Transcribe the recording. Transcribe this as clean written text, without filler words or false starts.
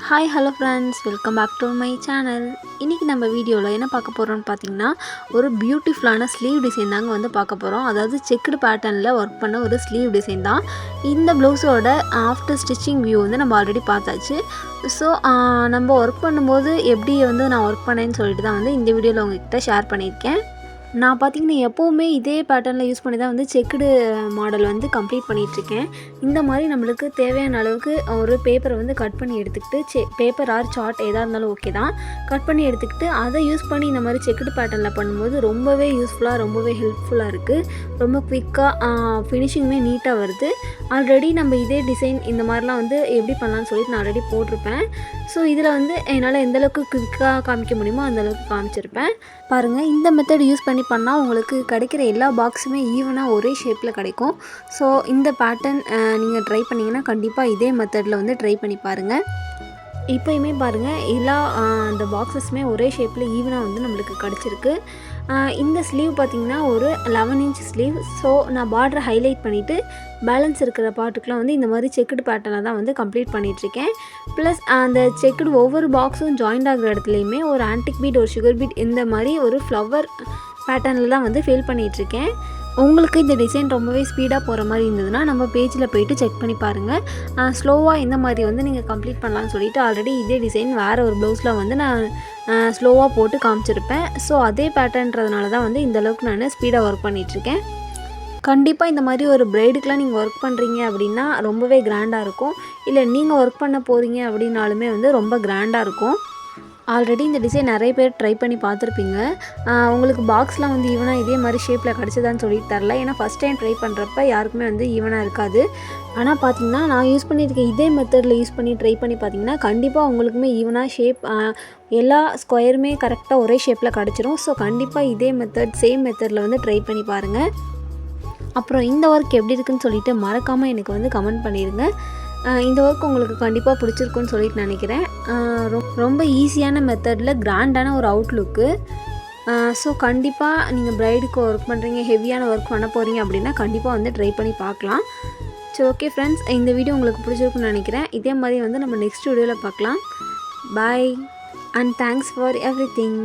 Hi hello friends, welcome back to my channel. இன்றைக்கி நம்ம வீடியோவில் என்ன பார்க்க போகிறோம்னு பார்த்தீங்கன்னா, ஒரு பியூட்டிஃபுல்லான ஸ்லீவ் டிசைன் தாங்க வந்து பார்க்க போகிறோம். அதாவது செக்குடு பேட்டர்னில் ஒர்க் பண்ண ஒரு ஸ்லீவ் டிசைன் தான். இந்த ப்ளவுஸோட ஆஃப்டர் ஸ்டிச்சிங் வியூ வந்து நம்ம ஆல்ரெடி பார்த்தாச்சு. ஸோ நம்ம ஒர்க் பண்ணும்போது எப்படி வந்து நான் ஒர்க் பண்ணேன்னு சொல்லிட்டு தான் வந்து இந்த வீடியோவில் உங்கள்கிட்ட ஷேர் பண்ணியிருக்கேன். நான் பார்த்திங்கன்னா எப்போவுமே இதே பேட்டர்னில் யூஸ் பண்ணி தான் வந்து செக்குடு மாடல் வந்து கம்ப்ளீட் பண்ணிகிட்ருக்கேன். இந்த மாதிரி நம்மளுக்கு தேவையான அளவுக்கு ஒரு பேப்பரை வந்து கட் பண்ணி எடுத்துக்கிட்டு பேப்பர் ஆர் சார்ட் எதாக இருந்தாலும் ஓகே தான், கட் பண்ணி எடுத்துக்கிட்டு அதை யூஸ் பண்ணி இந்த மாதிரி செக்குடு பேட்டர்னில் பண்ணும்போது ரொம்பவே யூஸ்ஃபுல்லாக, ரொம்பவே ஹெல்ப்ஃபுல்லாக இருக்குது. ரொம்ப குயிக்காக ஃபினிஷிங்குமே நீட்டாக வருது. ஆல்ரெடி நம்ம இதே டிசைன் இந்த மாதிரிலாம் வந்து எப்படி பண்ணலான்னு சொல்லிட்டு நான் ஆல்ரெடி போட்டிருப்பேன். ஸோ இதில் வந்து என்னால் எந்தளவுக்கு குயிக்காக காமிக்க முடியுமோ அந்தளவுக்கு காமிச்சிருப்பேன். பாருங்கள், இந்த மெத்தட் யூஸ் பண்ணி பண்ணால் உங்களுக்கு கிடைக்கிற எல்லா பாக்ஸுமே ஈவனாக ஒரே ஷேப்பில் கிடைக்கும். ஸோ இந்த பேட்டர்ன் நீங்கள் ட்ரை பண்ணிங்கன்னா கண்டிப்பாக இதே மெத்தடில் வந்து ட்ரை பண்ணி பாருங்கள். இப்போயுமே பாருங்கள், எல்லா அந்த பாக்ஸஸுமே ஒரே ஷேப்பில் ஈவனாக வந்து நம்மளுக்கு கிடச்சிருக்கு. இந்த ஸ்லீவ் பார்த்திங்கன்னா ஒரு 11 இன்ச் ஸ்லீவ். ஸோ நான் பார்டரை ஹைலைட் பண்ணிவிட்டு பேலன்ஸ் இருக்கிற பார்ட்டுக்கெலாம் வந்து இந்த மாதிரி செக்குடு பேட்டர்னில் தான் வந்து கம்ப்ளீட் பண்ணிகிட்ருக்கேன். ப்ளஸ் அந்த செக்குடு ஒவ்வொரு பாக்ஸும் ஜாயிண்ட் ஆகிற இடத்துலையுமே ஒரு ஆன்டிக் பீட், ஒரு சுகர் பீட், இந்த மாதிரி ஒரு ஃப்ளவர் பேட்டர்னில் தான் வந்து ஃபில் பண்ணிகிட்ருக்கேன். உங்களுக்கு இந்த டிசைன் ரொம்பவே ஸ்பீடாக போகிற மாதிரி இருந்ததுன்னா நம்ம பேஜில் போய்ட்டு செக் பண்ணி பாருங்கள். ஸ்லோவாக எந்த மாதிரி வந்து நீங்கள் கம்ப்ளீட் பண்ணலான்னு சொல்லிவிட்டு ஆல்ரெடி இதே டிசைன் வேறு ஒரு ப்ளவுஸில் வந்து நான் ஸ்லோவாக போட்டு காமிச்சிருப்பேன். ஸோ அதே பேட்டர்ன்றதுனால தான் வந்து இந்தளவுக்கு நான் ஸ்பீடாக ஒர்க் பண்ணிகிட்ருக்கேன். கண்டிப்பாக இந்த மாதிரி ஒரு ப்ரைடுக்கெலாம் நீங்கள் ஒர்க் பண்ணுறீங்க அப்படின்னா ரொம்பவே கிராண்டாக இருக்கும். இல்லை நீங்கள் ஒர்க் பண்ண போகிறீங்க அப்படின்னாலுமே வந்து ரொம்ப கிராண்டாக இருக்கும். ஆல்ரெடி இந்த டிசைன் நிறைய பேர் ட்ரை பண்ணி பார்த்துருப்பீங்க. உங்களுக்கு பாக்ஸ்லாம் வந்து ஈவனாக இதே மாதிரி ஷேப்பில் கிடச்சதான்னு சொல்லிட்டு தரல. ஏன்னா ஃபஸ்ட் டைம் ட்ரை பண்ணுறப்ப யாருக்குமே வந்து ஈவனாக இருக்காது. ஆனால் பார்த்திங்கன்னா நான் யூஸ் பண்ணியிருக்க இதே மெத்தடில் யூஸ் பண்ணி ட்ரை பண்ணி பார்த்திங்கன்னா கண்டிப்பாக உங்களுக்குமே ஈவனாக ஷேப் எல்லா ஸ்கொயருமே கரெக்டாக ஒரே ஷேப்பில் கிடச்சிரும். ஸோ கண்டிப்பாக இதே மெத்தட், சேம் மெத்தடில் வந்து ட்ரை பண்ணி பாருங்கள். அப்புறம் இந்த ஒர்க் எப்படி இருக்குன்னு சொல்லிட்டு மறக்காமல் எனக்கு வந்து கமெண்ட் பண்ணிடுங்க. இந்த ஒர்க் உங்களுக்கு கண்டிப்பாக பிடிச்சிருக்குன்னு சொல்லிட்டு நினைக்கிறேன். ரொம்ப ஈஸியான மெத்தடில் கிராண்டான ஒரு அவுட்லுக்கு. ஸோ கண்டிப்பாக நீங்கள் ப்ரைடுக்கு ஒர்க் பண்ணுறீங்க, ஹெவியான ஒர்க் பண்ண போகிறீங்க அப்படின்னா கண்டிப்பாக வந்து ட்ரை பண்ணி பார்க்கலாம். சரி, ஓகே ஃப்ரெண்ட்ஸ், இந்த வீடியோ உங்களுக்கு பிடிச்சிருக்குன்னு நினைக்கிறேன். இதே மாதிரி வந்து நம்ம நெக்ஸ்ட் வீடியோவில் பார்க்கலாம். பாய் அண்ட் தேங்க்ஸ் ஃபார் எவ்ரிதிங்.